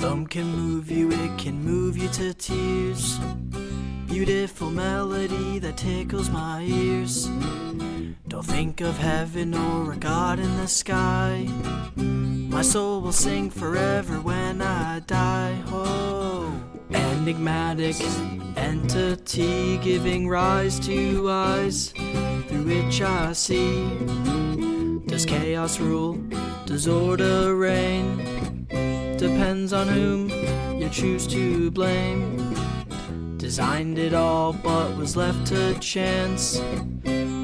Rhythm can move you, it can move you to tears. Beautiful melody that tickles my ears. Don't think of heaven or a God in the sky. My soul will sing forever when I die. Oh, enigmatic entity giving rise to eyes through which I see. Does chaos rule? Does order reign? Depends on whom you choose to blame. Designed it all but was left to chance.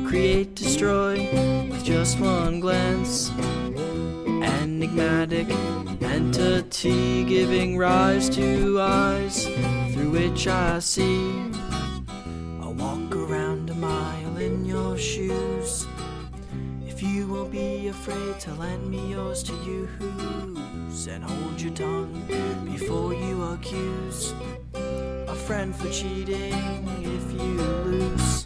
Create, destroy with just one glance. Enigmatic entity giving rise to eyes through which I see. I'll walk around a mile in your shoes. If you won't be afraid to lend me yours to use, and hold your tongue before you accuse a friend for cheating if you lose.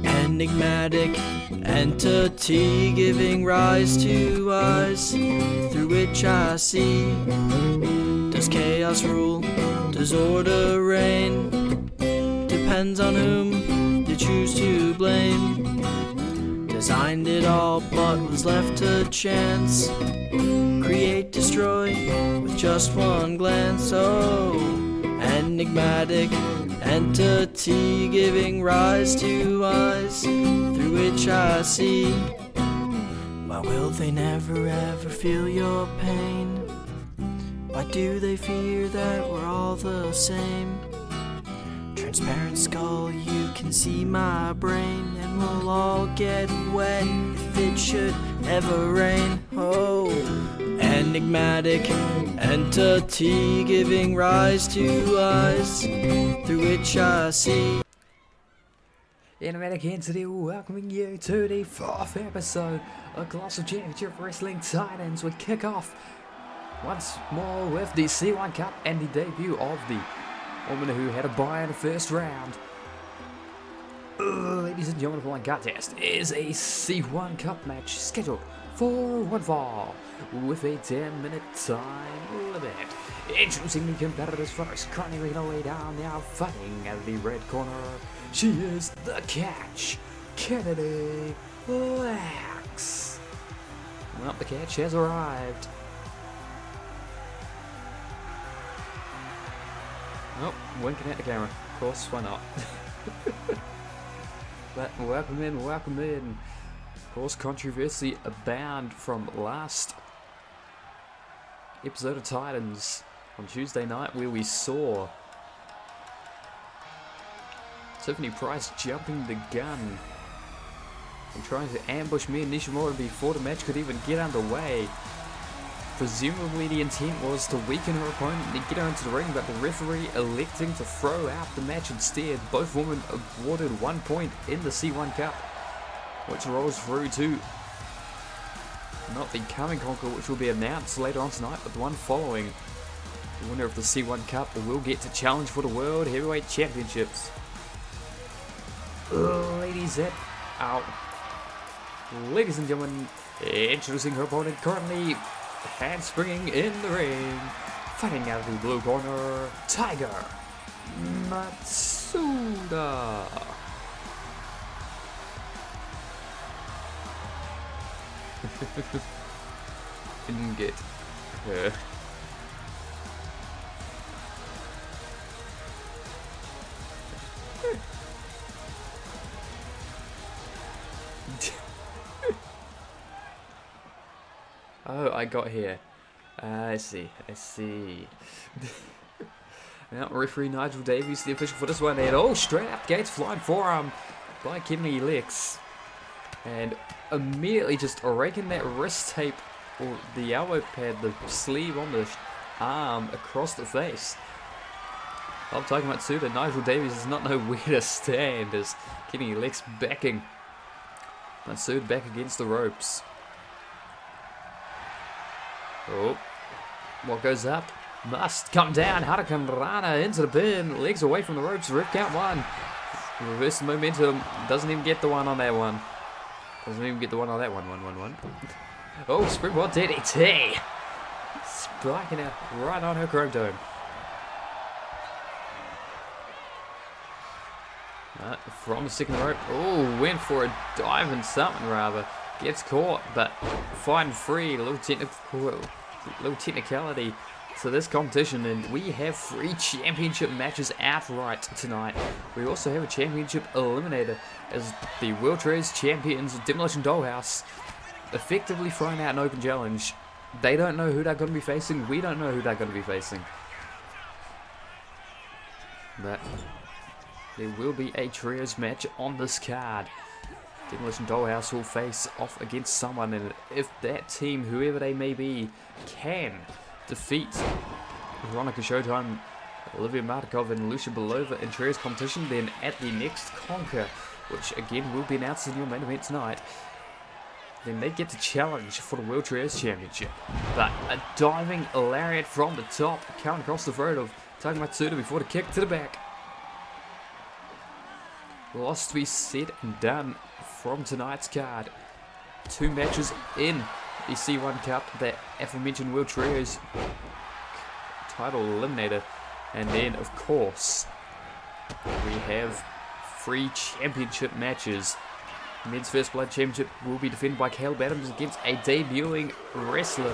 Enigmatic entity giving rise to eyes through which I see. Does chaos rule? Does order reign? Depends on whom you choose to blame. Designed it all but was left to chance. Create, destroy with just one glance. Oh, enigmatic entity giving rise to eyes through which I see. Why will they never ever feel your pain? Why do they fear that we're all the same? Transparent skull, you can see my brain, and we'll all get wet if it should ever rain. Oh, enigmatic entity giving rise to eyes through which I see. Enigmatic entity welcoming you to the 4th episode of Colossal Championship Wrestling Titans. We kick off once more with the C1 Cup and the debut of the woman who had a bye in the first round. Ladies and gentlemen, the following contest is a C1 Cup match scheduled for one fall with a 10-minute time limit. Introducing the competitors first, currently making her way down now, fighting at the red corner. She is the Catch, Kennedy Lex. Well, the Catch has arrived. Oh, winking at the camera. Of course, why not? But welcome in, welcome in. Of course, controversy abound from last episode of Titans on Tuesday night, where we saw Tiffany Price jumping the gun and trying to ambush Mia Nishimura before the match could even get underway. Presumably the intent was to weaken her opponent and get her into the ring, but the referee electing to throw out the match instead. Both women awarded 1 point in the C1 Cup, which rolls through to not the coming conqueror, which will be announced later on tonight, but the one following. The winner of the C1 Cup will get to challenge for the World Heavyweight Championships. Ladies and gentlemen, introducing her opponent, currently handspringing in the ring, fighting out of the blue corner, Tiger Matsuda. Didn't get her. Oh, I got here. I see. Now, referee Nigel Davies, the official for this one, and straight out the gates, flying forearm by Kennedy Lex. And immediately just raking that wrist tape, or the elbow pad, the sleeve on the arm across the face. I'm talking about Matsuda. Nigel Davies does not know where to stand as Kennedy Lex backing Matsuda back against the ropes. Oh, what goes up must come down. Hurricane Rana into the pin. Legs away from the ropes. Rip count 1. Reverse the momentum. Doesn't even get the one on that one. Oh, springboard DDT. Spiking it right on her chrome dome. From the second rope. Oh, went for a dive and something rather. Gets caught, but fine free. A little technicality to this competition, and we have 3 championship matches outright tonight. We also have a championship eliminator as the World Trades champions Demolition Dollhouse effectively thrown out an open challenge. They don't know who they're going to be facing. We don't know who they're going to be facing. But there will be a trios match on this card. Demolition Dollhouse will face off against someone, and if that team, whoever they may be, can defeat Veronica Showtime, Olivia Martikov, and Lucia Belova in trios competition, then at the next Conquer, which again will be announced in your main event tonight, then they get to challenge for the World Trios Championship. But a diving lariat from the top, coming across the throat of Taka Matsuda before the kick to the back. Lost to be said and done from tonight's card. 2 matches in the C1 Cup, that aforementioned World Trios title eliminator, and then of course we have 3 championship matches. Men's First Blood Championship will be defended by Caleb Adams against a debuting wrestler.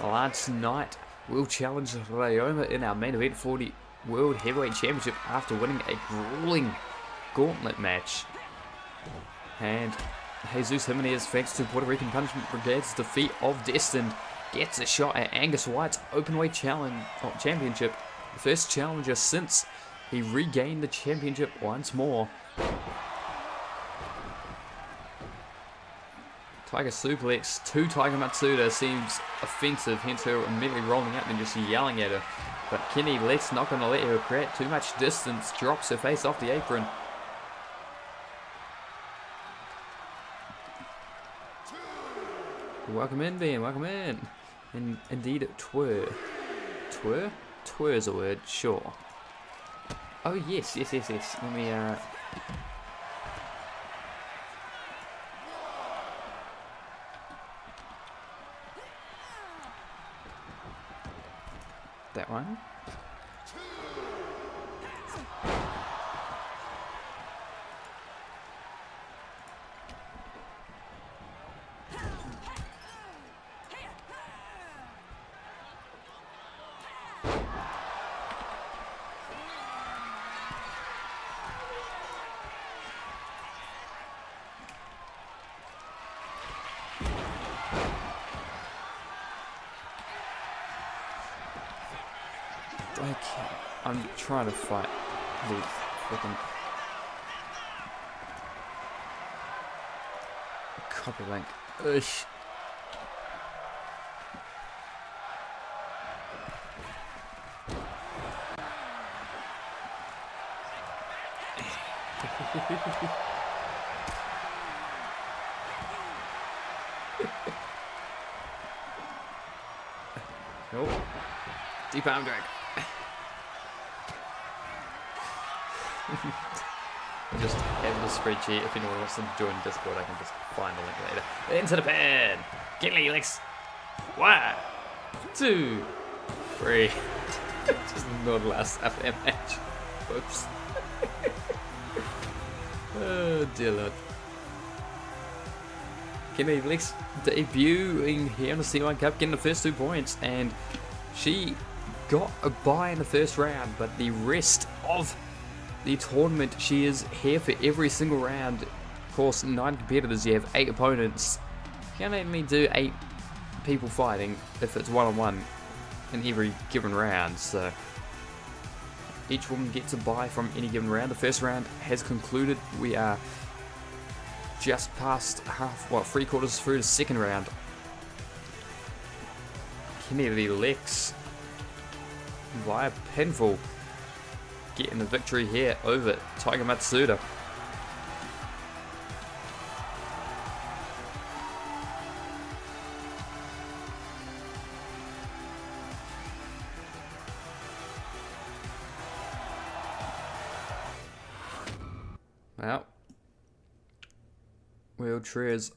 Last night will challenge Ryoma in our main event for the World Heavyweight Championship after winning a grueling gauntlet match. And Jesus Jimenez, thanks to Puerto Rican Punishment Brigade's defeat of Destined, gets a shot at Angus White's Openweight Championship, the first challenger since he regained the championship once more. Tiger suplex to Tiger Matsuda seems offensive, hence her immediately rolling up and just yelling at her. But Kenny Lett's not going to let her create too much distance, drops her face off the apron. Welcome in, Ben, welcome in. And indeed, twir. Twir? Twir is a word, sure. Oh, yes. Let me, that one. I'm trying to fight the freaking copy link. Ush. Nope. Deep arm drag. Just have the spreadsheet. If anyone wants to join Discord, I can just find the link later. Into the pan. Get me, Lex. 1, 2, 3. Just not last after that match. Whoops. Oh dear Lord. Kenny Lex debuting here in the C1 Cup, getting the first 2 points, and she got a bye in the first round, but the rest of the tournament, she is here for every single round. Of course, 9 competitors, you have 8 opponents. You can only do 8 people fighting if it's one-on-one in every given round, so each woman gets a bye from any given round. The first round has concluded. We are just past 3/4 through the second round. Kennedy Lex via pinfall getting the victory here over Tiger Matsuda. Well, World Trios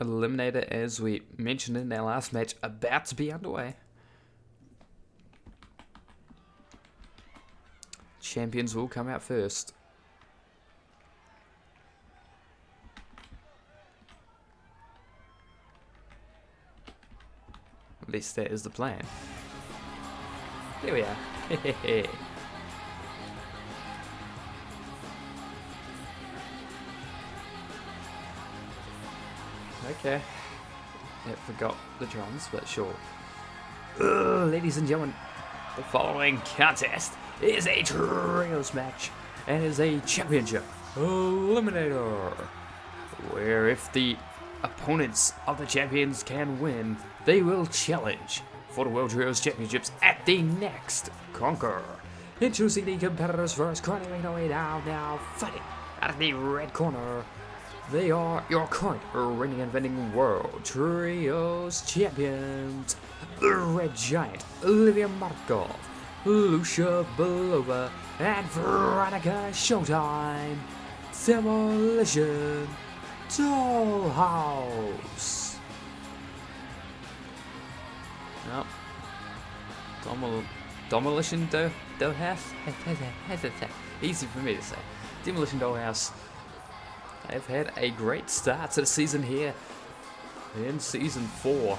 eliminator, as we mentioned in our last match, about to be underway. Champions will come out first. At least that is the plan. There we are. Okay. I forgot the drums, but sure. Ladies and gentlemen, the following contest is a trios match and is a championship eliminator, where if the opponents of the champions can win, they will challenge for the World Trios Championships at the next Conquer. Introducing the competitors first, currently making their way down now, fighting out of the red corner. They are your current reigning and defending World Trios Champions, the Red Giant, Olivia Markov, Lucia Belova, and Veronica Showtime, Demolition Dollhouse. No. Demolition Dollhouse? Easy for me to say. Demolition Dollhouse. They've had a great start to the season here in Season 4. Of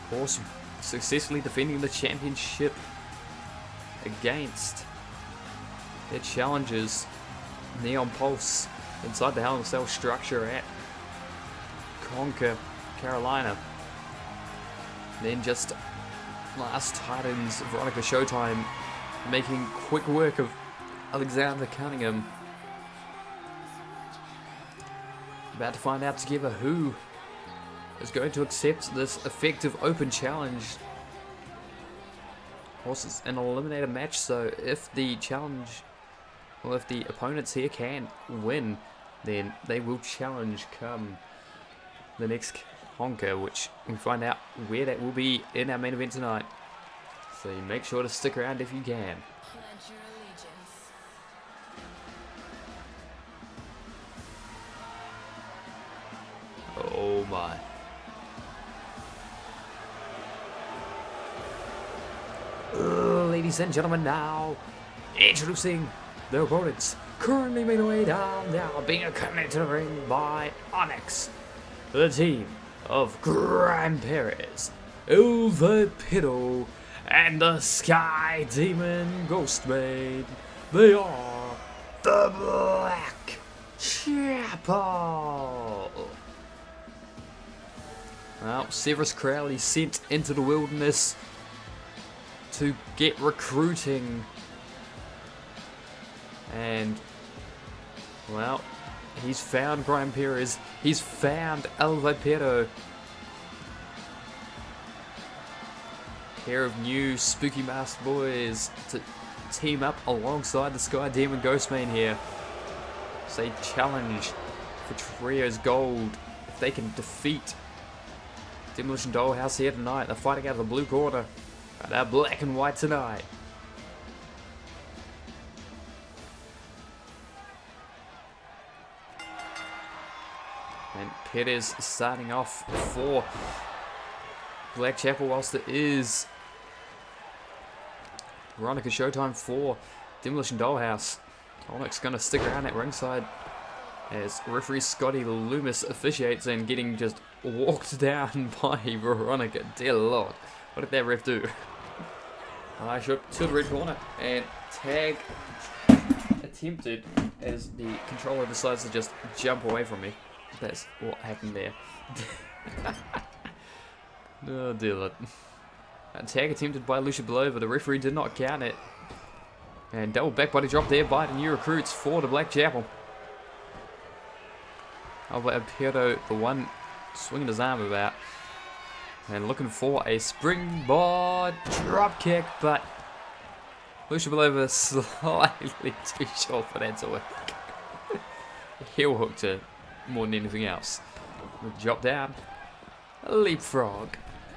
course, successfully defending the championship against their challengers, Neon Pulse, inside the Hell in a Cell structure at Conquer, Carolina. Then just last Titans, Veronica Showtime, making quick work of Alexander Cunningham. About to find out together who is going to accept this effective open challenge. Of course, it's an eliminator match, so if the challenge, or if the opponents here can win, then they will challenge come the next Conquer, which we find out where that will be in our main event tonight. So make sure to stick around if you can. Pledge your allegiance. Oh my. Ladies and gentlemen, now introducing the opponents, currently making their way down now, being accompanied to the ring by Onyx, the team of Grime Perez, Elvapido, and the Sky Demon Ghostmaid. They are the Black Chapel. Well, Severus Crowley sent into the wilderness to get recruiting, and well, he's found Grime Perez, he's found El Vipero, pair of new spooky masked boys to team up alongside the Sky Demon Ghostman here. So they challenge for Trio's gold if they can defeat Demolition Dollhouse here tonight. They're fighting out of the blue corner. They're black and white tonight. And Perez starting off for Black Chapel, whilst it is Veronica Showtime for Demolition Dollhouse. Onyx going to stick around at ringside as referee Scotty Loomis officiates and getting just walked down by Veronica. Dear Lord, what did that ref do? I shook to the red corner and tag attempted as the controller decides to just jump away from me. That's what happened there. Oh dear Lord. A tag attempted by Lucia Belova, the referee did not count it. And double back body drop there by the new recruits for the Black Chapel. Alberto, the one swinging his arm about. And looking for a springboard drop kick, but Lucia Belova slightly too short for that to work. Heel hooked her more than anything else. Drop down, a leapfrog,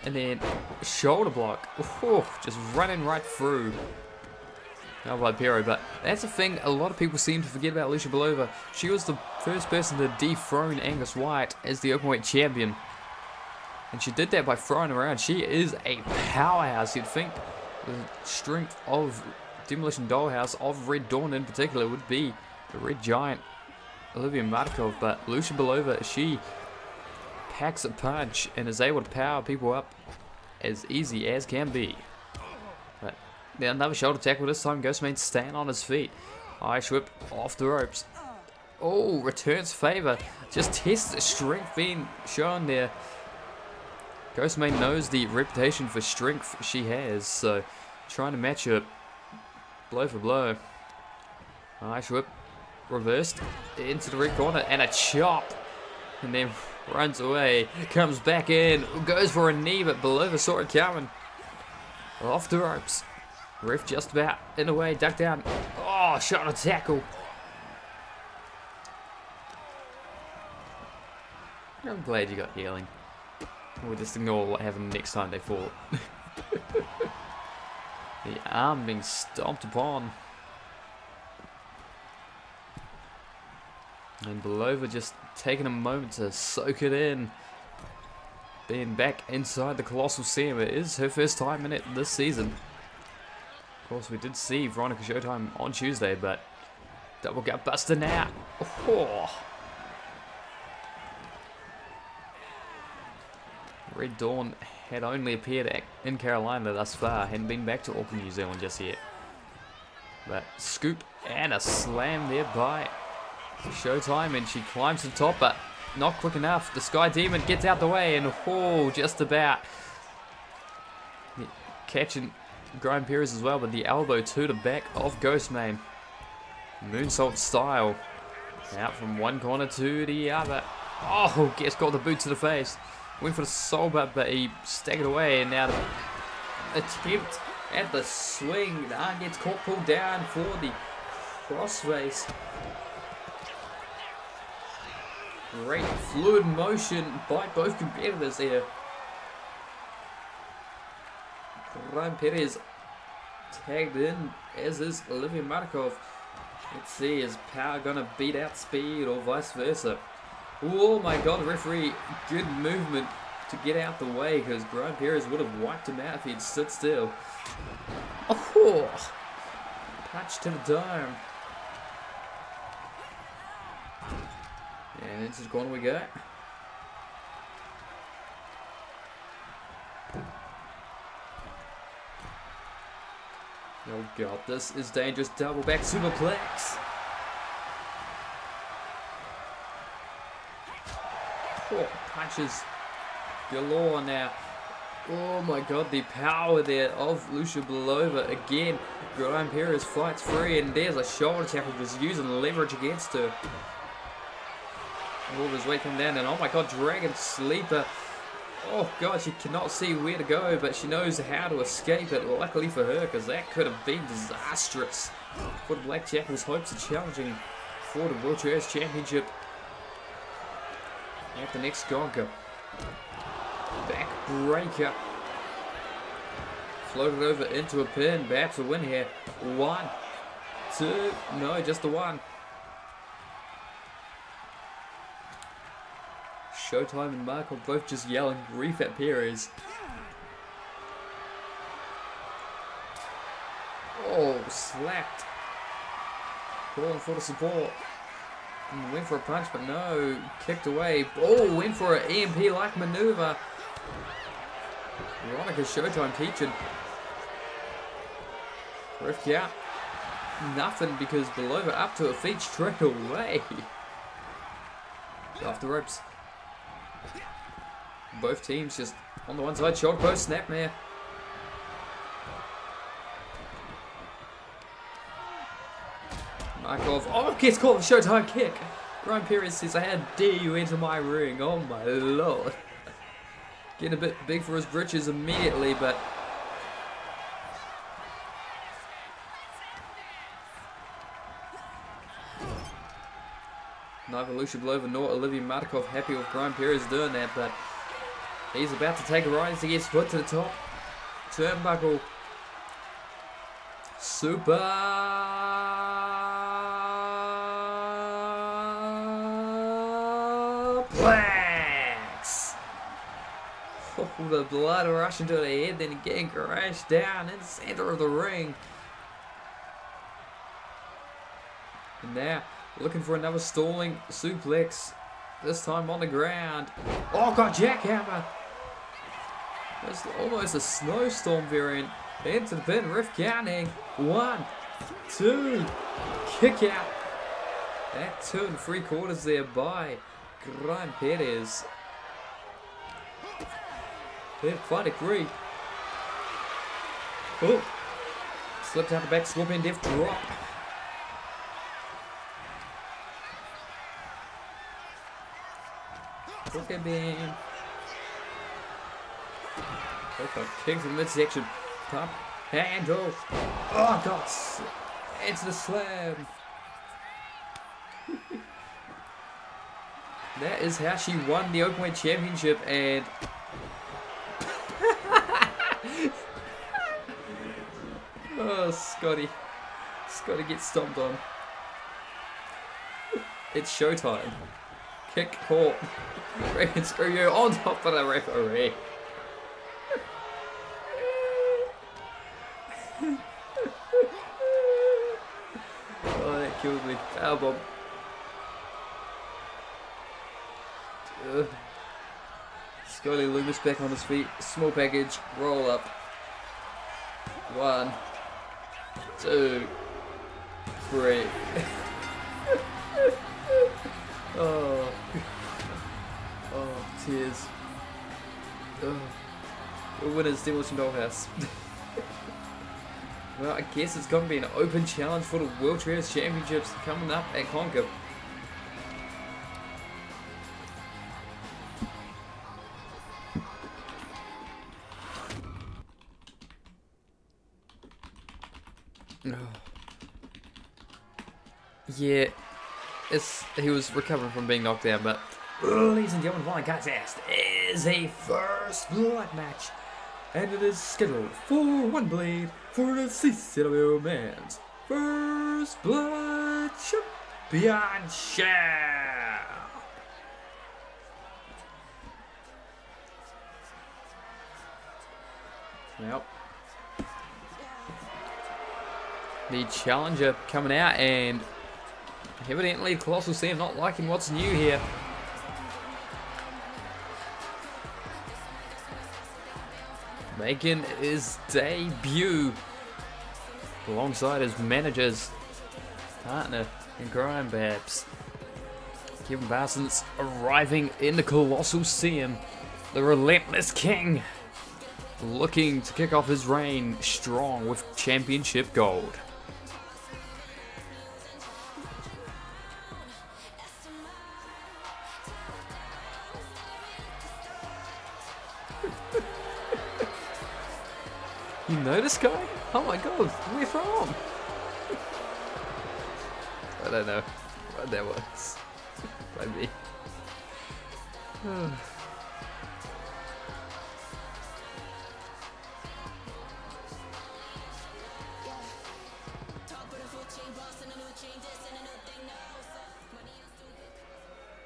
and then shoulder block. Ooh, just running right through Now by Pero, but that's a thing a lot of people seem to forget about Lucia Belova. She was the first person to dethrone Angus White as the openweight champion. And she did that by throwing her around. She is a powerhouse. You'd think the strength of Demolition Dollhouse, of Red Dawn in particular, would be the Red Giant, Olivia Markov. But Lucia Belova, she packs a punch and is able to power people up as easy as can be. But now another shoulder tackle. This time Ghostman staying on his feet. Irish whip off the ropes. Oh, returns favor. Just tests the strength being shown there. Ghostman knows the reputation for strength she has, so trying to match her blow for blow. Irish whip reversed into the red corner and a chop, and then runs away, comes back in, goes for a knee, but Belova saw it coming. Off the ropes. Ref just about in the way, ducked down. Oh, shot a tackle. I'm glad you got healing. We'll just ignore what happened next time they fought. The arm being stomped upon. And Belova just taking a moment to soak it in. Being back inside the Colossal Sim. It is her first time in it this season. Of course, we did see Veronica Showtime on Tuesday, but double gut buster now. Oh. Red Dawn had only appeared in Carolina thus far, hadn't been back to Auckland, New Zealand just yet. But scoop and a slam there by Showtime, and she climbs to the top, but not quick enough. The Sky Demon gets out the way, and oh, just about catching Brian Perez as well, but the elbow to the back of Ghostman. Moonsault style. Out from one corner to the other. Oh, gets got the boot to the face. Went for the soul butt, but he staggered away, and now the attempt at the swing. The arm gets caught, pulled down for the crossface. Great fluid motion by both competitors here. Ryan Perez tagged in, as is Olivia Markov. Let's see, is power gonna beat out speed or vice versa? Oh my god, the referee, good movement to get out the way, because Brian Perez would have wiped him out if he'd stood still. Oh, punch to the dome. And into the corner we go. Oh god, this is dangerous. Double back superplex. Oh, punches galore now. Oh my god, the power there of Lucia Belova again. Brian Perez fights free, and there's a shoulder tackle just using leverage against her. All of his weight come down, and oh my god, Dragon Sleeper. Oh god, she cannot see where to go, but she knows how to escape it. Luckily for her, because that could have been disastrous for the Black Jackals' hopes of challenging for the World Chairs Championship at the next Gonka. Backbreaker. Floated over into a pin. Perhaps a win here. 1, 2, no, just the one. Showtime and Mark are both just yelling grief at Perez. Oh, slapped. Calling for the support. And went for a punch, but no. Kicked away. Oh, went for an EMP-like maneuver. Veronica Showtime teaching. Ref count. Nothing, because Belova up to her feet straight away. Off the ropes. Both teams just on the one side. Shoulder post, snapmare. Markov. Oh, gets caught with Showtime kick. Brian Perez says, "How dare you enter my ring?" Oh my lord. Getting a bit big for his britches immediately, but neither Lucia Belova nor Olivia Markov happy with Brian Perez doing that, but he's about to take a ride as he gets put to the top. Turnbuckle. Superplex. Oh, the blood rushing to the head, then again crashed down in the center of the ring. And now looking for another stalling suplex. This time on the ground. Oh, got jackhammer. That's almost a snowstorm variant. Into the pin, ref counting. 1, 2, kick out. At 2 3/4 there by Gran Perez. Hit 5-3. Oh, slipped out the back, scorpion death drop. Look at me. Okay, kick from midsection. Top handle. Oh, God. It's the slam. That is how she won the Openweight Championship, and oh, Scotty gets stomped on. It's showtime. Kick caught. Freaking screw you on top of the referee. Oh, that killed me. Powerbomb. Scotty Loomis back on his feet. Small package. Roll up. 1, 2, 3. Oh, tears. Oh. The winner's Demolition Dollhouse. Well, I guess it's going to be an open challenge for the World Trios Championships coming up at Conquer. Yeah, he was recovering from being knocked down, but ladies and gentlemen, Violent Contest is a first blood match, and it is scheduled for one blade for the CCW Men's First Blood Championship. Well, the challenger coming out, and evidently Colossal Sam not liking what's new here. Making his debut alongside his manager's partner in Crime Babs. Kevin Parsons arriving in the Colossal Sam, the Relentless King, looking to kick off his reign strong with championship gold. You know this guy? Oh my god, where from? I don't know what that was. By me.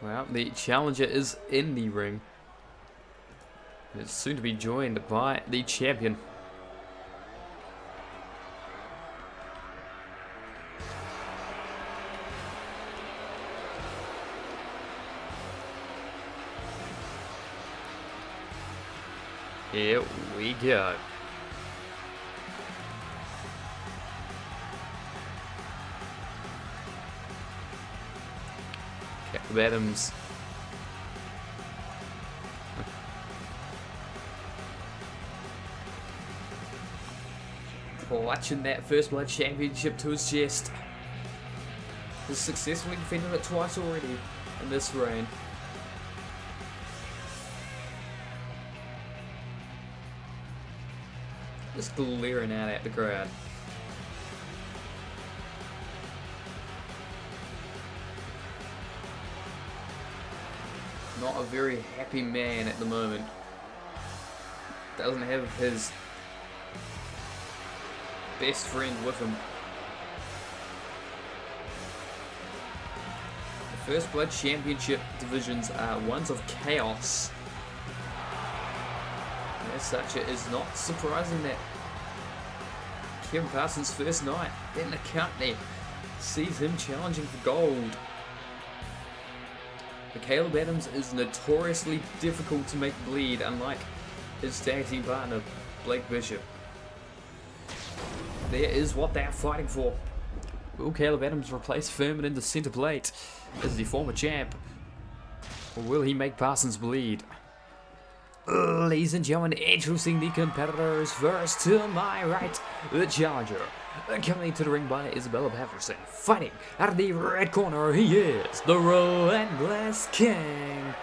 Well, the challenger is in the ring. And it's soon to be joined by the champion. Here we go. Caleb Adams. Clutching that First Blood Championship to his chest. He's successfully defended it twice already in this reign. Just glaring out at the crowd. Not a very happy man at the moment. Doesn't have his best friend with him. The First Blood Championship divisions are ones of chaos. As such, it is not surprising that Kevin Parsons' first night in the company sees him challenging for gold. But Caleb Adams is notoriously difficult to make bleed, unlike his tag team partner, Blake Bishop. There is what they are fighting for. Will Caleb Adams replace Furman in the center plate as the former champ? Or will he make Parsons bleed? Ladies and gentlemen, introducing the competitors. First, to my right, the challenger. Coming to the ring by Isabella Patterson. Fighting out of the red corner, he is the Relentless King,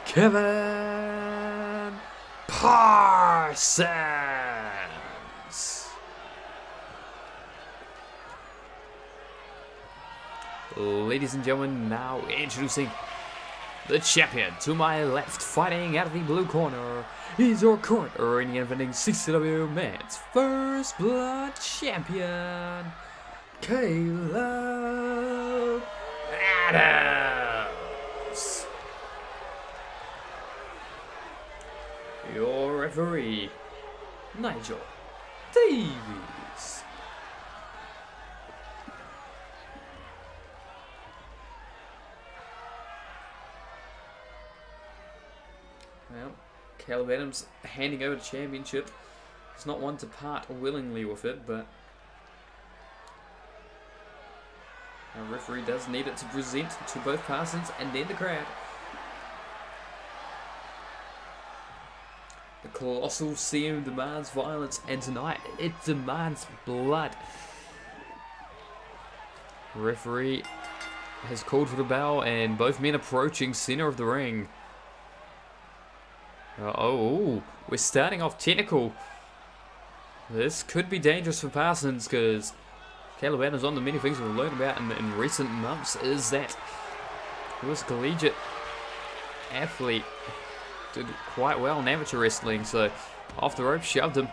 Kevin Parsons. Ladies and gentlemen, now introducing the champion. To my left, fighting out of the blue corner, is your current reigning and defending CCW Men's First Blood Champion, Caleb Adams. Your referee, Nigel Davies. Well, Caleb Adams handing over the championship. He's not one to part willingly with it, but our referee does need it to present to both Parsons and then the crowd. The Colossal CM demands violence, and tonight it demands blood. The referee has called for the bell, and both men approaching center of the ring. Oh, we're starting off technical. This could be dangerous for Parsons, because Caleb Adams, one of the many things we've learned about in recent months is that he was a collegiate athlete, did quite well in amateur wrestling, so off the rope, shoved him.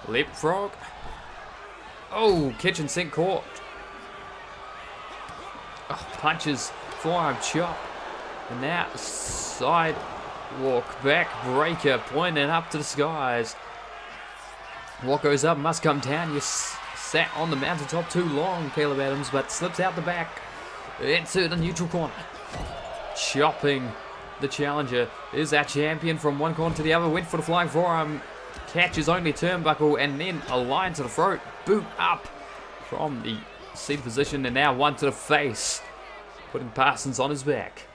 Leapfrog. Oh, kitchen sink caught. Oh, punches, forearm chop, and now side walk back breaker pointing up to the skies. What goes up must come down. You sat on the mountaintop too long, Caleb Adams, but slips out the back into the neutral corner. Chopping the challenger is our champion from one corner to the other. Went for the flying forearm, catches only turnbuckle, and then a line to the throat. Boot up from the seated position, and now one to the face, putting Parsons on his back.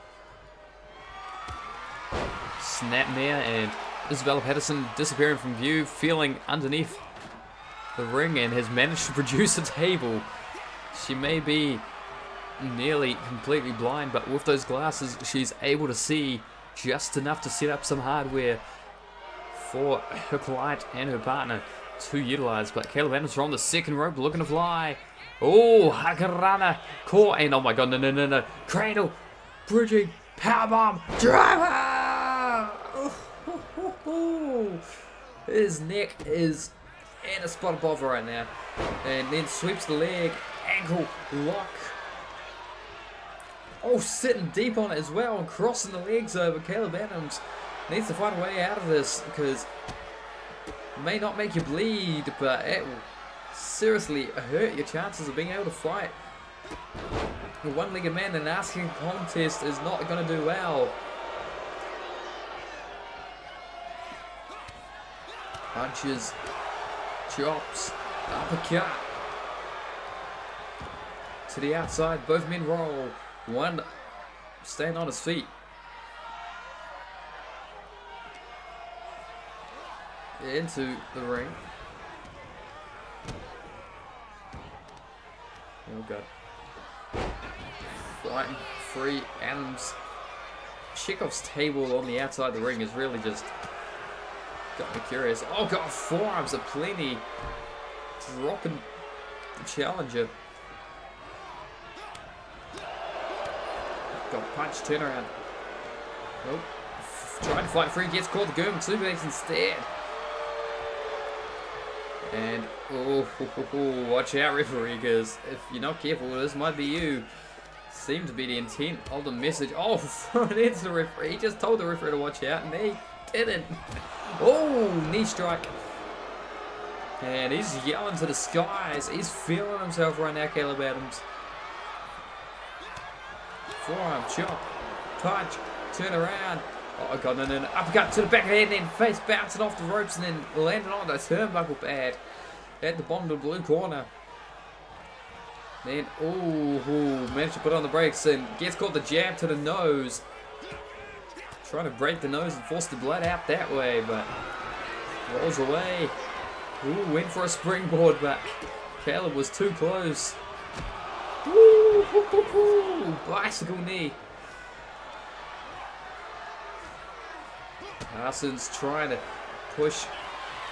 Snapmare, and Isabella Patterson disappearing from view, feeling underneath the ring, and has managed to produce a table. She may be nearly completely blind, but with those glasses she's able to see just enough to set up some hardware for her client and her partner to utilize. But Caleb Adams from the second rope looking to fly. Oh, Hakarana caught, and oh my god, no. Cradle, bridging, powerbomb, driver! His neck is in a spot of bother right now. And then sweeps the leg, ankle lock. Oh, sitting deep on it as well and crossing the legs over. Caleb Adams needs to find a way out of this, because it may not make you bleed, but it will seriously hurt your chances of being able to fight. A one-legged man in an asking contest is not going to do well. Punches, chops, uppercut. To the outside, both men roll. One staying on his feet. Into the ring. Oh god. Fighting free. Adams. Chekhov's table on the outside of the ring is really just got me curious. Oh god, forearms are plenty. Dropping the challenger. Got punch, turnaround. Nope. Trying to fight free, gets caught the German suplex instead. And, watch out, referee, because if you're not careful, this might be you. Seems to be the intent of the message. Oh, thrown into the referee. He just told the referee to watch out, and he didn't. Oh, knee strike. And he's yelling to the skies. He's feeling himself right now, Caleb Adams. Forearm, chop, punch, turn around. Oh, God, no. Uppercut to the back of the head, and then face bouncing off the ropes, and then landing on the turnbuckle pad at the bottom of the blue corner. Then, managed to put on the brakes and gets caught the jab to the nose. Trying to break the nose and force the blood out that way, but rolls away. Went for a springboard, but Caleb was too close. Bicycle knee. Carson's trying to push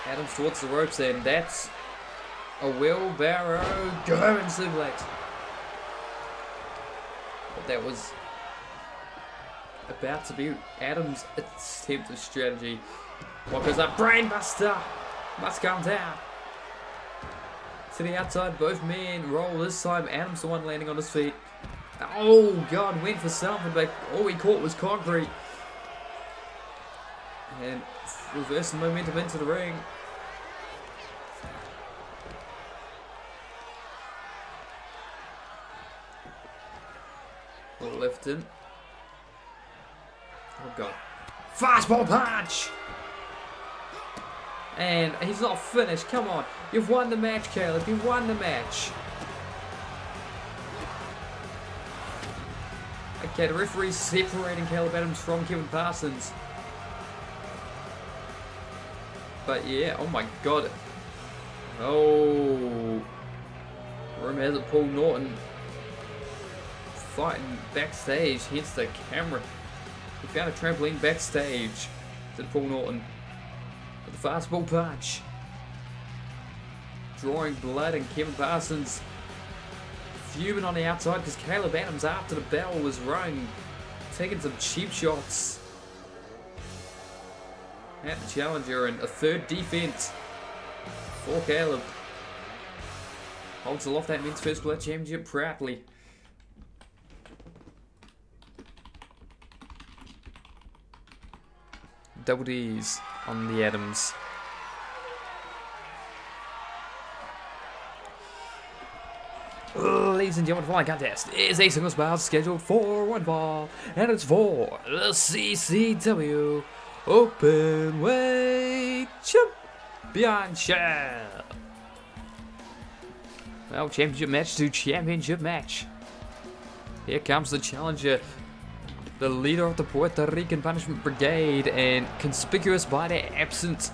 Adams towards the ropes, and that's a wheelbarrow German suplex. But that was about to be Adams' attempt of strategy. What goes up? Brainbuster! Must come down. To the outside, both men roll. This time, Adams the one landing on his feet. Oh, God, went for something, but all he caught was concrete. And reversing momentum into the ring. Lifting. Oh, God. Fastball punch! And he's not finished. Come on. You've won the match, Caleb. You've won the match. Okay, the referee's separating Caleb Adams from Kevin Parsons. But yeah, oh my God. Oh. Room has it, Paul Norton fighting backstage, hence the camera. We found a trampoline backstage, said Paul Norton. With the fastball punch. Drawing blood, and Kevin Parsons fuming on the outside because Caleb Adams, after the bell was rung, taking some cheap shots at the challenger, and a third defense for Caleb. Holds aloft that men's first blood championship proudly. Double D's on the Adams. Ladies and gentlemen, the following contest is a singles bout scheduled for one fall, and it's for the CCW Openweight Championship. Well, championship match to championship match. Here comes the challenger, the leader of the Puerto Rican Punishment Brigade, and conspicuous by their absence.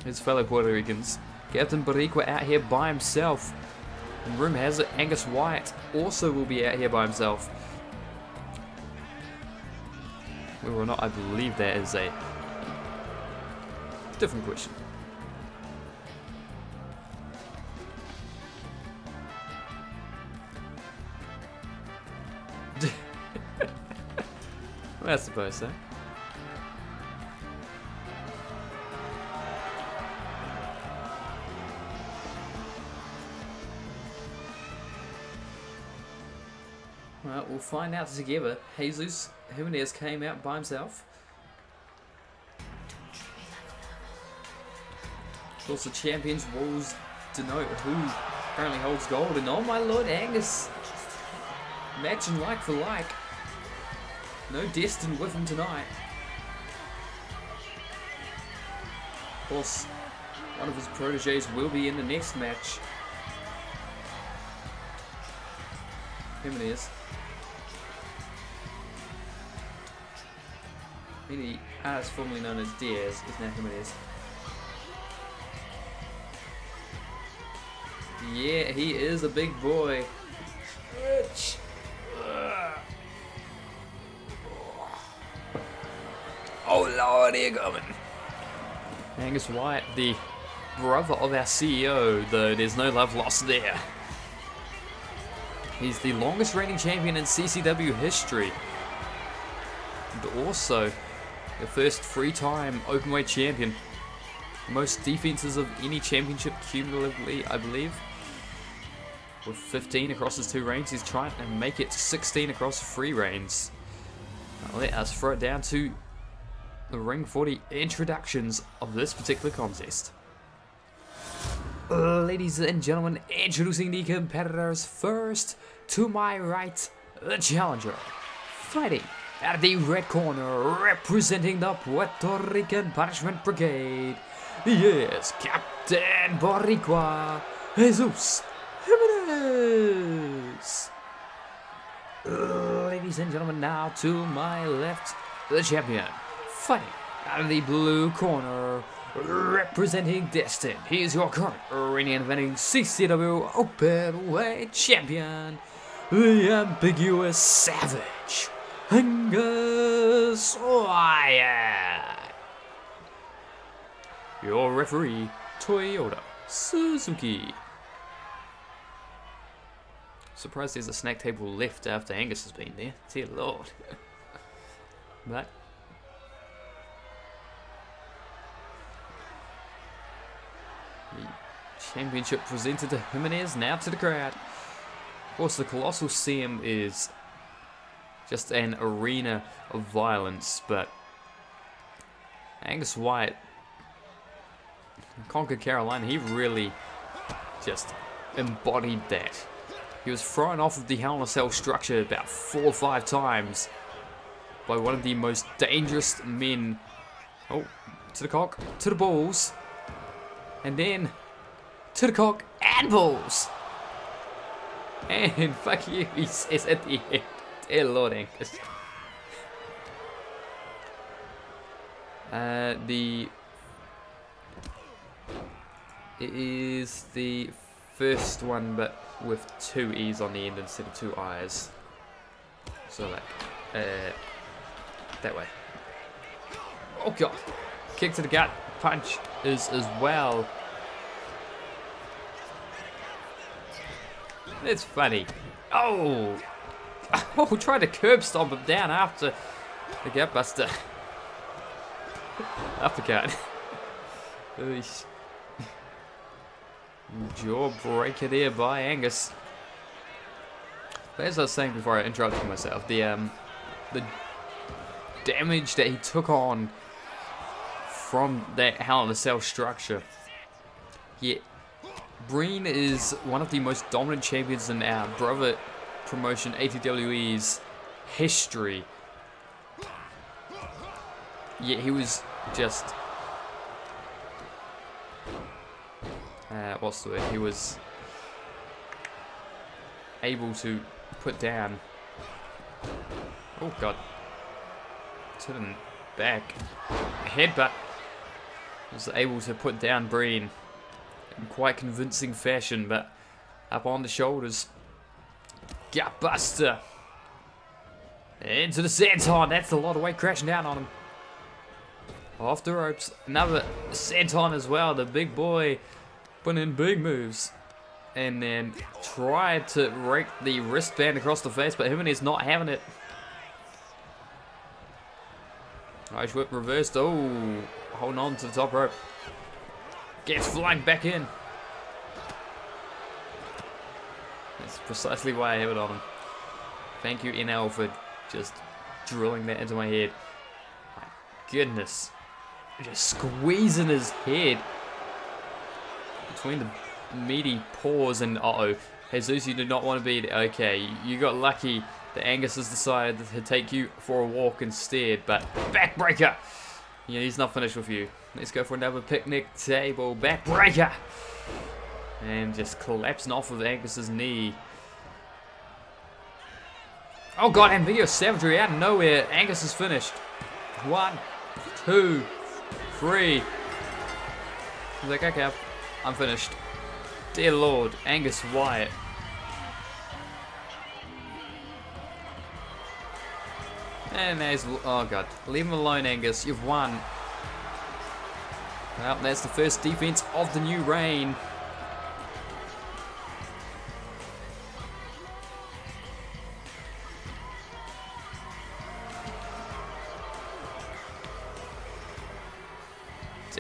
His fellow Puerto Ricans. Captain Boricua out here by himself. And rumor has it Angus White also will be out here by himself. Whether or not I believe that is a different question. I suppose so. Well, we'll find out together. Jesus Jimenez came out by himself. Of course, the champions' walls denote who currently holds gold. And oh my lord, Angus! Matching like for like. No Destin with him tonight. Of course, one of his proteges will be in the next match. Jimenez. He, as formerly known as Diaz, is now Jimenez. Yeah, he is a big boy. Rich. Oh lord, here coming. Angus White, the brother of our CEO, though there's no love lost there. He's the longest reigning champion in CCW history. And also the first 3-time openweight champion. most defenses of any championship cumulatively, I believe. With 15 across his 2 reigns, he's trying to make it 16 across 3 reigns. Now let us throw it down to the Ring 40 introductions of this particular contest. Ladies and gentlemen, introducing the competitors. First, to my right, the challenger. Fighting out of the red corner, representing the Puerto Rican Punishment Brigade. Yes, Captain Boricua, Jesus Jimenez. Ladies and gentlemen, now to my left, the champion. Fighting out of the blue corner, representing Destin. He is your current reigning and defending CCW Openweight Champion, the ambiguous savage, Angus Wyatt. Your referee, Toyota Suzuki. Surprised there's a snack table left after Angus has been there. Dear Lord. But the championship presented to Jimenez, now to the crowd. Of course, the Colossal CM is just an arena of violence, but Angus Wyatt conquered Carolina. He really just embodied that. He was thrown off of the Hell in a Cell structure about 4 or 5 times by one of the most dangerous men. Oh, to the cock, to the balls, and then to the cock and balls. And fuck you, he says at the end. Dear Lord Angus. It is the first one, but with 2 E's on the end instead of 2 I's. So like, that way. Oh god. Kick to the gut. Punch is as well. It's funny. Oh! Oh, tried to curb stomp him down after the gut buster. Uppercut. Jawbreaker there by Angus. But as I was saying before I interrupted myself, the damage that he took on from that Hell in a Cell structure. Yeah, Breen is one of the most dominant champions in our brother promotion ATWE's history. Yeah, he was just what's the word? He was able to put down. Oh god! To the back, headbutt. Was able to put down Breen in quite convincing fashion, but up on the shoulders. Gutbuster into the senton. That's a lot of weight crashing down on him. Off the ropes, another senton as well. The big boy putting in big moves, and then tried to rake the wristband across the face, but Jimenez not having it. Irish whip reversed. Oh, holding on to the top rope. Gets flying back in. That's precisely why I have it on him. Thank you, NL, for just drilling that into my head. My goodness. Just squeezing his head between the meaty paws, and uh-oh. Jesus, you did not want to be there. Okay, you got lucky that Angus has decided to take you for a walk instead, but backbreaker. Yeah, he's not finished with you. Let's go for another picnic table backbreaker. And just collapsing off of Angus's knee. Oh god, and video savagery out of nowhere. Angus is finished. 1, 2, 3. He's like, okay, I'm finished. Dear Lord, Angus Wyatt. And there's, oh god, leave him alone, Angus. You've won. Well, that's the first defense of the new reign.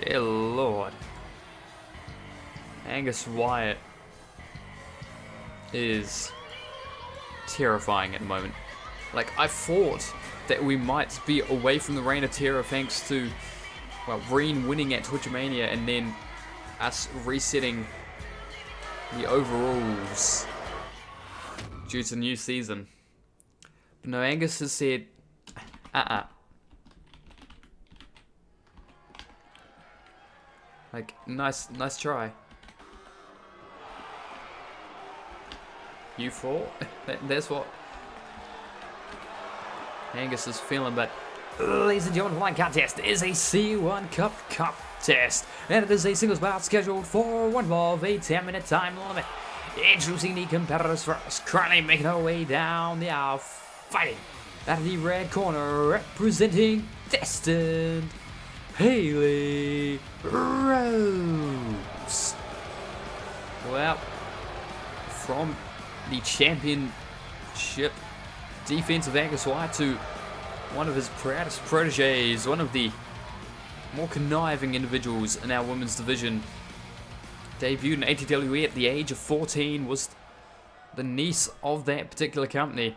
Dear Lord. Angus Wyatt is terrifying at the moment. Like, I thought that we might be away from the Reign of Terror thanks to, well, Reen winning at Twitchmania and then us resetting the overalls due to the new season. But no, Angus has said, Like, nice try. You fall? That's what Angus is feeling, but ladies and gentlemen, the flying contest is a C1 Cup contest, and it is a singles bout scheduled for one ball of a 10-minute time limit. Introducing the competitors first, currently making her way down the aisle, fighting out of the red corner, representing Destined, Haley Rose. Well, from the championship defensive Angus Wyatt to one of his proudest proteges, one of the more conniving individuals in our women's division. Debuted in ATWE at the age of 14, was the niece of that particular company,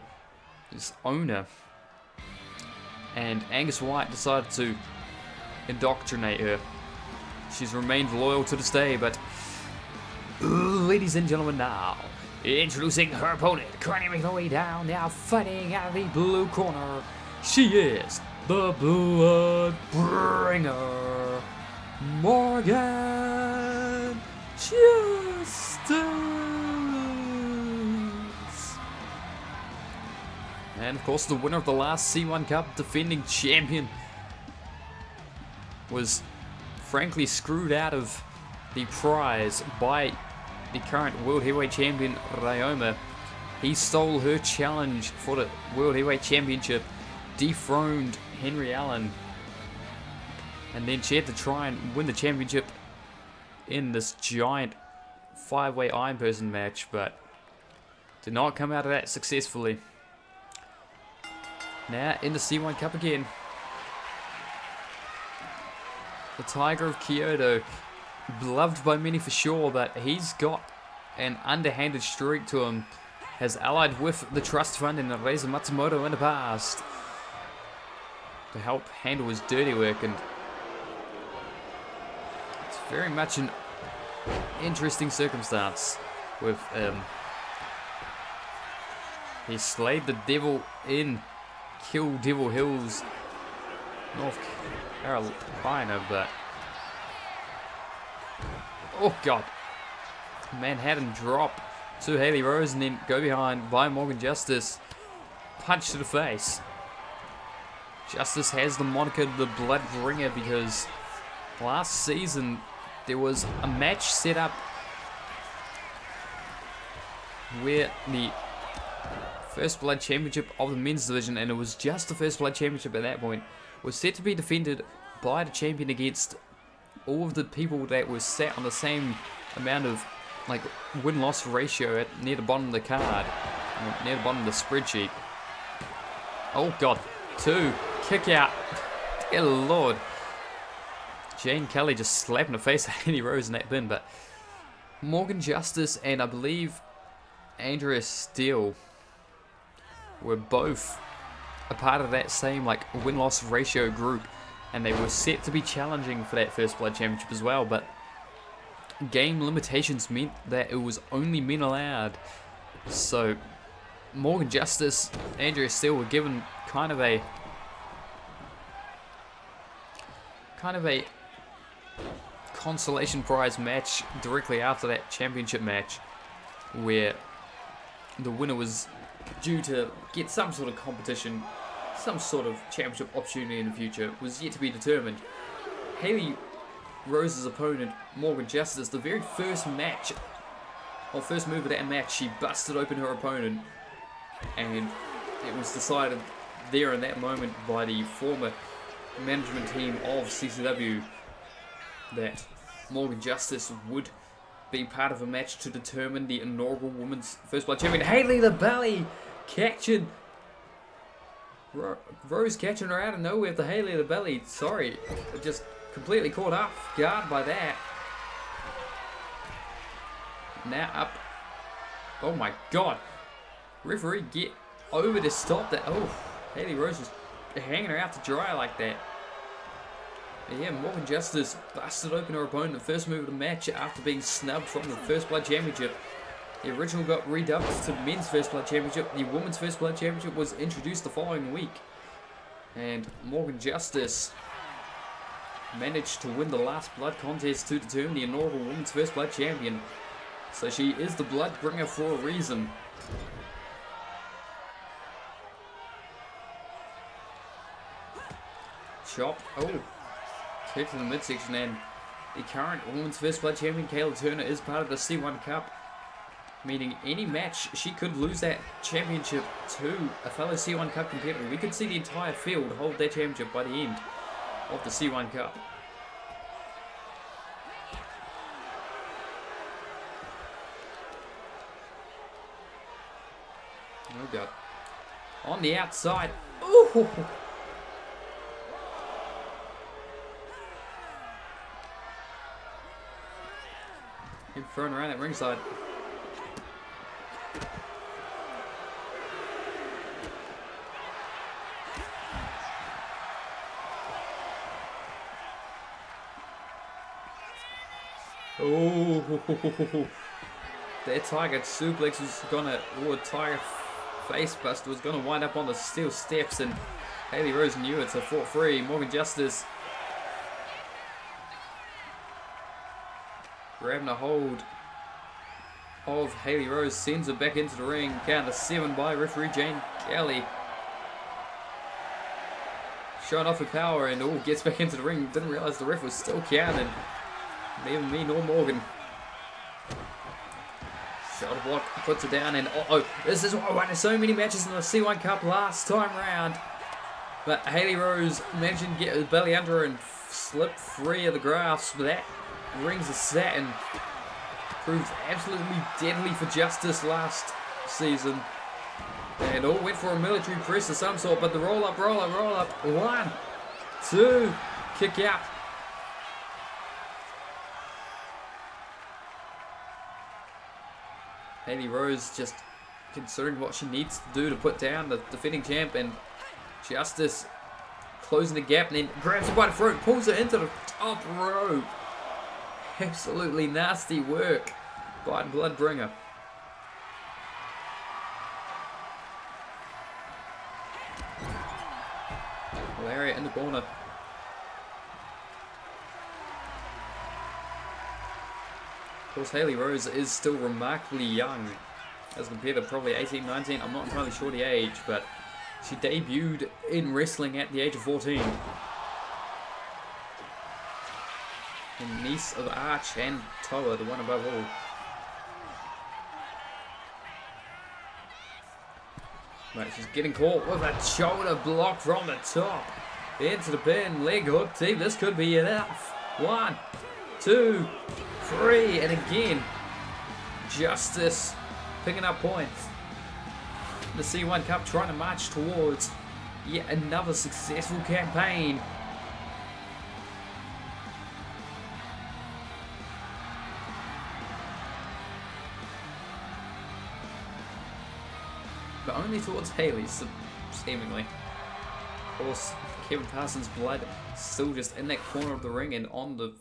its owner. And Angus Wyatt decided to indoctrinate her. She's remained loyal to this day, but ladies and gentlemen, now introducing her opponent, currently making her way down, now fighting out of the blue corner. She is the Blood Bringer, Morgan Justice. And of course, the winner of the last C1 Cup, defending champion, was frankly screwed out of the prize by the current World Heavyweight Champion, Ryoma. He stole her challenge for the World Heavyweight Championship, dethroned Henry Allen, and then she had to try and win the championship in this giant 5-way Iron Person match, but did not come out of that successfully. Now in the C1 Cup again. The Tiger of Kyoto, beloved by many for sure, but he's got an underhanded streak to him. Has allied with the Trust Fund and Reza Matsumoto in the past to help handle his dirty work, and it's very much an interesting circumstance with he slayed the devil in Kill Devil Hills, North Carolina, but oh god, Manhattan drop to Haley Rose and then go behind by Morgan Justice, punch to the face. Justice has the moniker the Blood Bringer because last season there was a match set up where the First Blood Championship of the men's division, and it was just the First Blood Championship at that point, was set to be defended by the champion against all of the people that were sat on the same amount of like win-loss ratio near the bottom of the card, near the bottom of the spreadsheet. Oh god, 2 kick out. Dear Lord. Jane Kelly just slapping the face of Haley Rose in that bin, but Morgan Justice and I believe Andrea Steele were both a part of that same like win-loss ratio group, and they were set to be challenging for that First Blood Championship as well, but game limitations meant that it was only men allowed. So Morgan Justice, Andrea Steele were given kind of a consolation prize match directly after that championship match, where the winner was due to get some sort of competition, some sort of championship opportunity in the future, was yet to be determined. Haley Rose's opponent, Morgan Justice, the very first match, or first move of that match, she busted open her opponent, and it was decided there in that moment by the former management team of CCW that Morgan Justice would be part of a match to determine the inaugural Women's First Blood Champion. Haley the Belly catching Rose, catching her out of nowhere with the Haley the Belly. Sorry, I just completely caught off guard by that. Now up. Oh my god. Referee, get over to stop that. Oh, Haley Rose was hanging her out to dry like that. But yeah, Morgan Justice busted open her opponent in the first move of the match after being snubbed from the First Blood Championship. The original got redubbed to Men's First Blood Championship. The Women's First Blood Championship was introduced the following week. And Morgan Justice managed to win the last blood contest to determine the inaugural Women's First Blood Champion. So she is the blood bringer for a reason. Chop. Oh. Kick to the midsection, and the current Women's First Blood Champion, Kayla Turner, is part of the C1 Cup. Meaning any match, she could lose that championship to a fellow C1 Cup competitor. We could see the entire field hold that championship by the end of the C1 Cup. Oh god. On the outside. Ooh! Him thrown around that ringside. Oh, that Tiger suplex was gonna, or Tiger facebuster was gonna wind up on the steel steps, and Haley Rose knew it, so fought free. Morgan Justice grabbing a hold of Haley Rose, sends her back into the ring. Count to 7 by referee Jane Kelly. Showing off her power, and gets back into the ring. Didn't realize the ref was still counting. Neither me nor Morgan. Shoulder block, puts her down, and this is why I won so many matches in the C1 Cup last time round. But Haley Rose managed to get her belly under her and slip free of the grasp. That rings of satin proved absolutely deadly for Justice last season. And went for a military press of some sort, but the roll up. 1, 2, kick out. Haley Rose just considering what she needs to do to put down the defending champ, and Justice closing the gap, and then grabs her by the throat, pulls her into the top rope. Absolutely nasty work by Bloodbringer. Lariat in the corner. Of course, Haley Rose is still remarkably young as compared to probably 18, 19. I'm not entirely sure the age, but she debuted in wrestling at the age of 14. And niece of Arch and Toa, the one above all. Right, she's getting caught with a shoulder block from the top. Into the pin, leg hook, team. This could be enough. 1, 2, 3, and again, Justice picking up points. The C1 Cup trying to march towards yet another successful campaign. But only towards Haley, seemingly. Of course, Kevin Parsons' blood still just in that corner of the ring and on the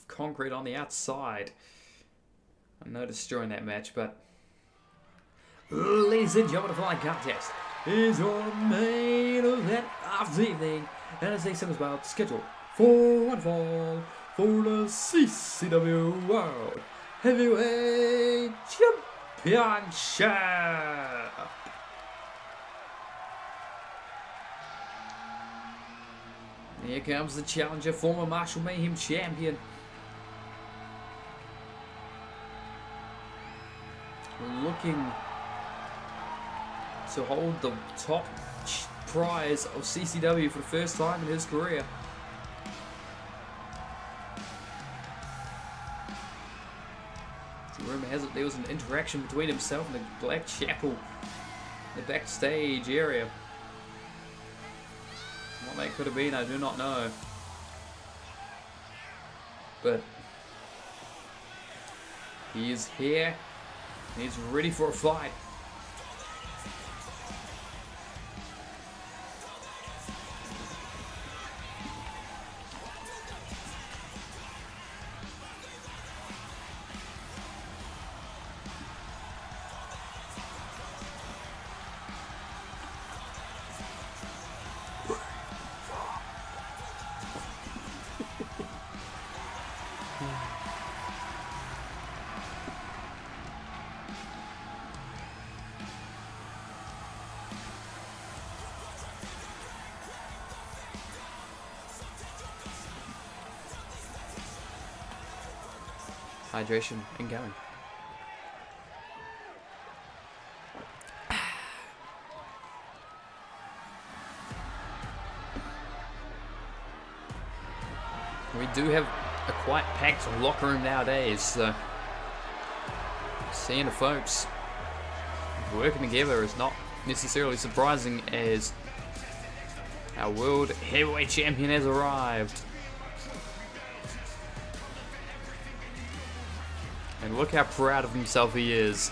concrete on the outside. I noticed during that match, but ladies and gentlemen, the following contest is your main event of the evening, and as they said about scheduled for one fall for the CCW World Heavyweight Championship. Here comes the challenger, former Marshall Mayhem champion. Looking to hold the top prize of CCW for the first time in his career. The rumor has it there was an interaction between himself and the Black Chapel in the backstage area. What that could have been, I do not know. But he is here. He's ready for a fight. Hydration incoming. We do have a quite packed locker room nowadays, so seeing the folks working together is not necessarily surprising, as our world heavyweight champion has arrived. And look how proud of himself he is.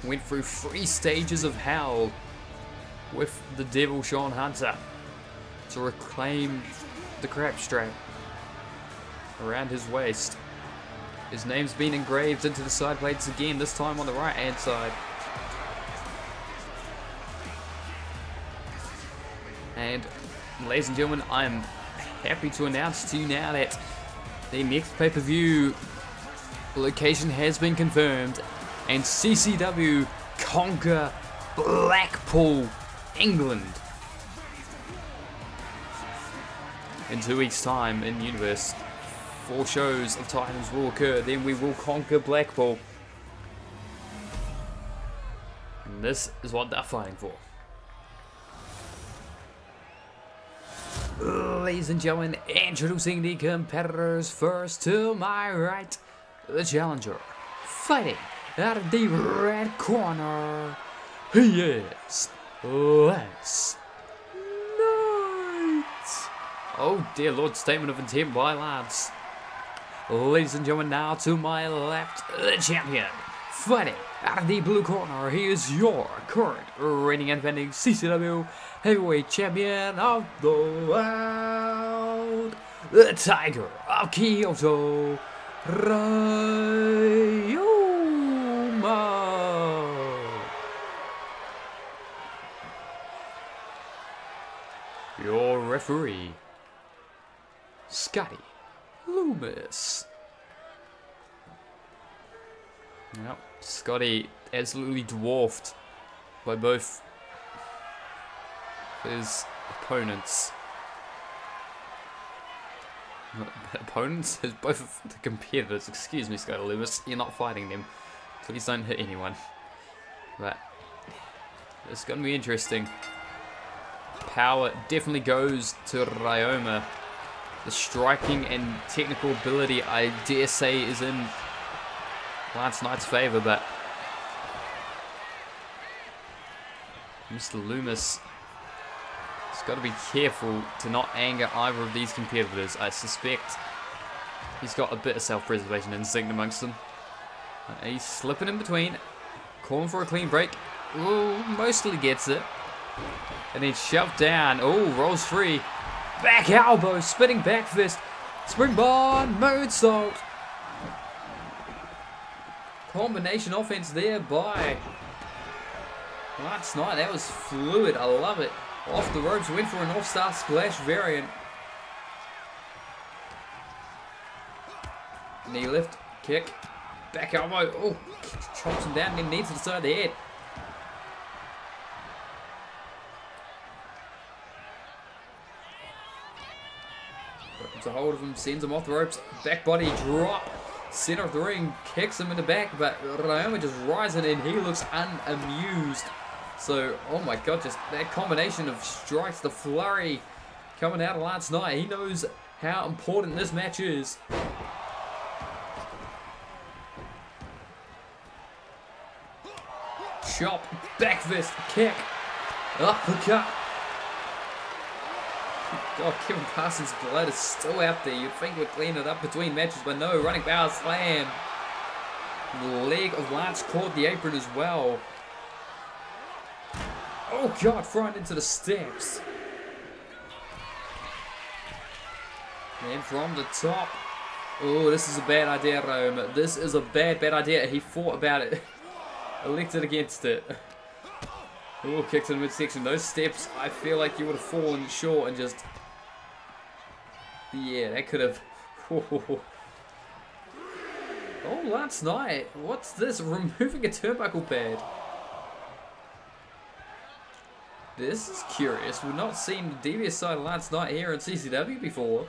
Went through 3 stages of hell with the Devil Sean Hunter to reclaim the crap strap around his waist. His name's been engraved into the side plates again, this time on the right hand side. And ladies and gentlemen, I'm happy to announce to you now that the next pay-per-view location has been confirmed, and CCW conquer Blackpool, England. In 2 weeks' time in Universe, 4 shows of Titans will occur, then we will conquer Blackpool. And this is what they're fighting for. Ladies and gentlemen, introducing the competitors. First, to my right, the challenger, fighting out of the red corner, he is Les Knight. Oh dear Lord, statement of intent by Lance. Ladies and gentlemen, now to my left, the champion, fighting out of the blue corner, he is your current reigning and defending CCW heavyweight champion of the world, the Tiger of Kyoto, Ryoma. Your referee, Scotty Loomis. Yep, Scotty absolutely dwarfed by both his opponents. Both of the competitors. Excuse me, Scotty Loomis. You're not fighting them. Please don't hit anyone. But it's going to be interesting. Power definitely goes to Ryoma. The striking and technical ability, I dare say, is in Lance Knight's favor, but Mr. Loomis has got to be careful to not anger either of these competitors. I suspect he's got a bit of self-preservation instinct amongst them. He's slipping in between, calling for a clean break. Ooh, mostly gets it. And then shoved down. Ooh, rolls free. Back elbow, spinning back fist. Springboard moonsault. Combination offense there by Lance Knight. That was fluid. I love it. Off the ropes, went for an off-star splash variant. Knee lift, kick, back elbow. Oh, chops him down, then knees to the side of the head. Grabs a hold of him, sends him off the ropes. Back body drop. Center of the ring, kicks him in the back, but Ryoma just rising and he looks unamused. So, oh my god, just that combination of strikes, the flurry coming out of Lance Knight. He knows how important this match is. Chop, back fist, kick, uppercut. God, Kevin Parsons' blood is still out there. You'd think we'd clean it up between matches, but no, running power slam. The leg of Lance caught the apron as well. Oh God, thrown into the steps. And from the top. Oh, this is a bad idea, Rome. This is a bad idea. He thought about it. Elected against it. Oh, kick to the midsection. Those steps, I feel like you would have fallen short and just... Yeah, that could have... Oh, Lance Knight. What's this? Removing a turnbuckle pad. This is curious. We've not seen the devious side of Lance Knight here in CCW before.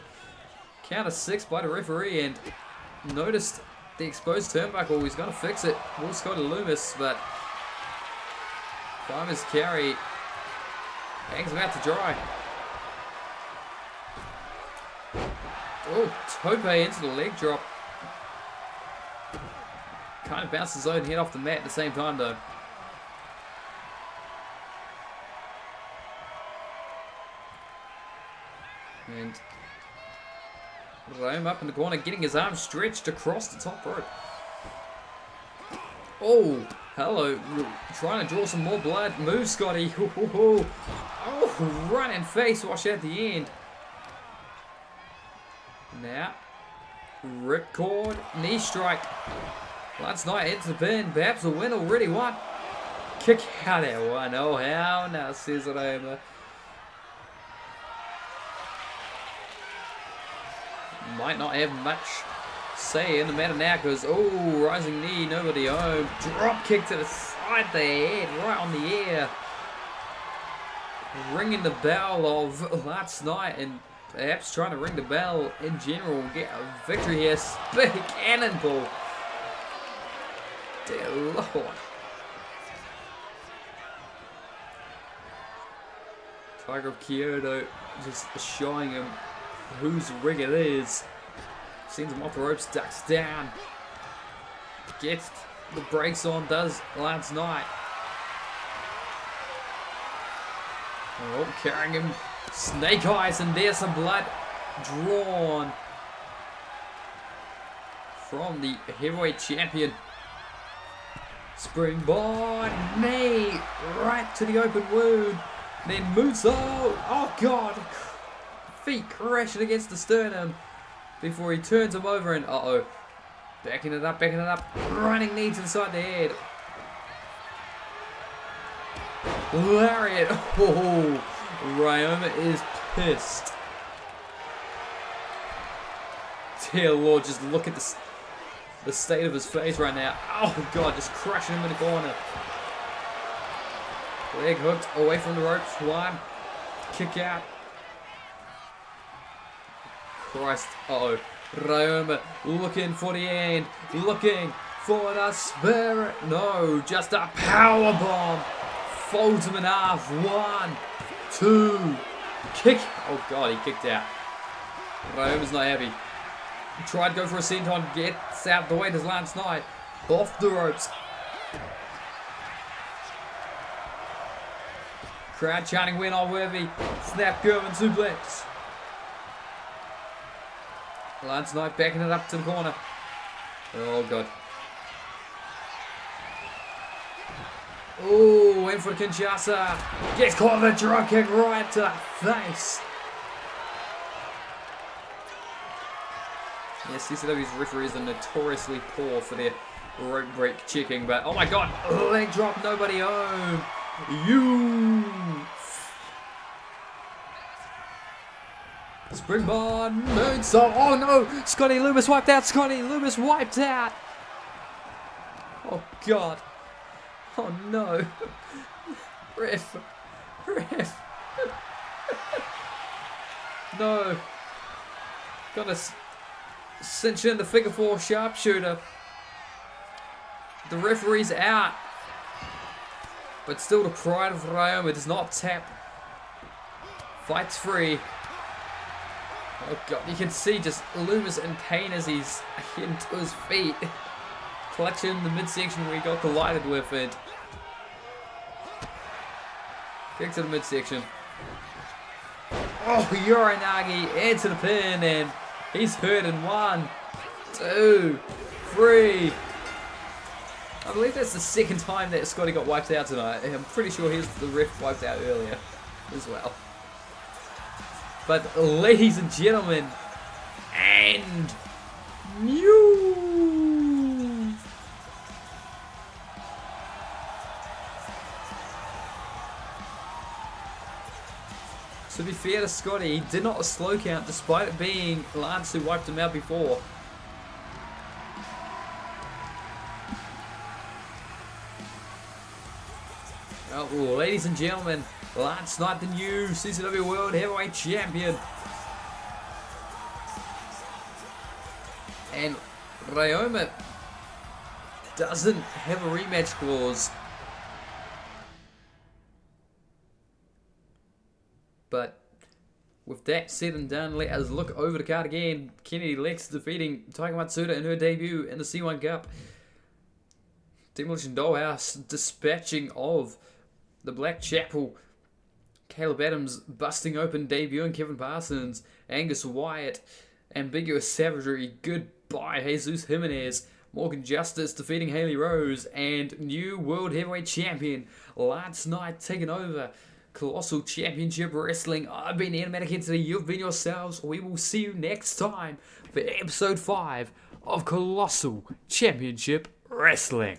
Counter 6 by the referee, and noticed the exposed turnbuckle. He's going to fix it. Will Scotty Loomis, but Farmer's carry hangs him out to dry. Oh, Tope into the leg drop. Kind of bounced his own head off the mat at the same time, though. And Rome up in the corner, getting his arm stretched across the top rope. Oh, hello. Trying to draw some more blood. Move, Scotty. Oh, running face wash at the end. Now, ripcord, knee strike. Lance Knight hits the pin. Perhaps the win already won. Kick out that one. Oh, how now, says Roma. Might not have much say in the matter now because, oh, rising knee, nobody home. Drop kick to the side of the head, right on the air. Ringing the bell of Lance Knight and perhaps trying to ring the bell in general. Get a victory here. Big cannonball. Dear Lord. Tiger of Kyoto just showing him whose rig it is. Sends him off the ropes, ducks down. Gets the brakes on, does Lance Knight. Oh, carrying him. Snake eyes, and there's some blood drawn from the heavyweight champion. Springboard knee right to the open wound. Then moonsault. Oh God. Feet crashing against the sternum before he turns him over and backing it up, running knees inside the head. Lariat. Oh, Ryoma is pissed. Dear Lord, just look at the state of his face right now. Oh God, just crushing him in the corner. Leg hooked away from the ropes. One, kick out. Christ, Ryoma looking for the end, looking for the spirit. No, just a power bomb. Folds him in half. 1, 2, kick. Oh God, he kicked out. Ryoma's not happy. He tried to go for a senton, gets out the way. Does Lance Knight off the ropes. Crowd chanting, "We're not worthy." Snap, German suplex. Lance Knight backing it up to the corner. Oh God. Oh, in for Kinshasa. Gets caught with a drop kick right to the face. Yes, CCW's referees are notoriously poor for their rope break checking, but oh my God, leg drop, nobody home. Springboard moonsault. Oh no! Scotty Loomis wiped out. Scotty Loomis wiped out. Oh God. Oh no. Ref. No. Gonna cinch in the figure 4 sharpshooter. The referee's out. But still the pride of Ryoma does not tap. Fights free. Oh God, you can see just Loomis in pain as he's into his feet. Clutching the midsection where he got collided with it. Kick to the midsection. Oh, Uranagi into the pin, and he's hurt in 1, 2, 3. I believe that's the second time that Scotty got wiped out tonight. I'm pretty sure the ref wiped out earlier as well. But ladies and gentlemen, and new. To be fair to Scotty, he did not a slow count despite it being Lance who wiped him out before. Oh, ladies and gentlemen, Lance Knight, the new CCW World Heavyweight Champion. And Ryoma doesn't have a rematch clause. But with that said and done, let us look over the card again. Kennedy Lex defeating Tiger Matsuda in her debut in the C1 Cup. Demolition Dollhouse dispatching of the Black Chapel. Caleb Adams busting open debuting Kevin Parsons. Angus Wyatt. Ambiguous Savagery. Goodbye Jesus Jimenez. Morgan Justice defeating Haley Rose. And new World Heavyweight Champion Lance Knight taking over Colossal Championship Wrestling. I've been Animatic Entity. You've been yourselves. We will see you next time for episode 5 of Colossal Championship Wrestling.